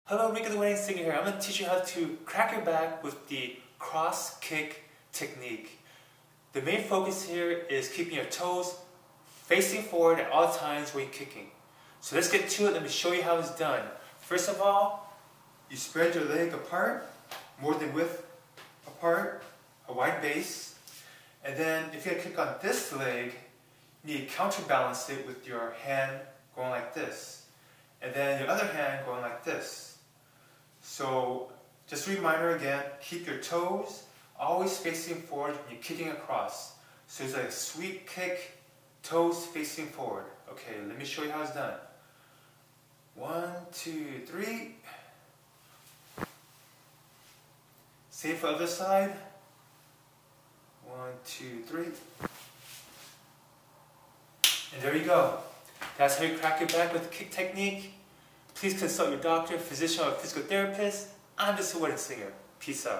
Hello, Rico the Wedding Singer here. I'm going to teach you how to crack your back with the cross kick technique. The main focus here is keeping your toes facing forward at all times when you're kicking. So let's get to it. Let me show you how it's done. First of all, you spread your leg apart, more than width apart, a wide base. And then if you're going to kick on this leg, you need to counterbalance it with your hand going like this. And then your other hand going like this. So, just a reminder again, keep your toes always facing forward when you're kicking across. So it's like a sweep kick, toes facing forward. Okay, let me show you how it's done. 1, 2, 3. Same for the other side. 1, 2, 3. And there you go. That's how you crack your back with the kick technique. Please consult your doctor, physician, or physical therapist. I'm just a wedding singer. Peace out.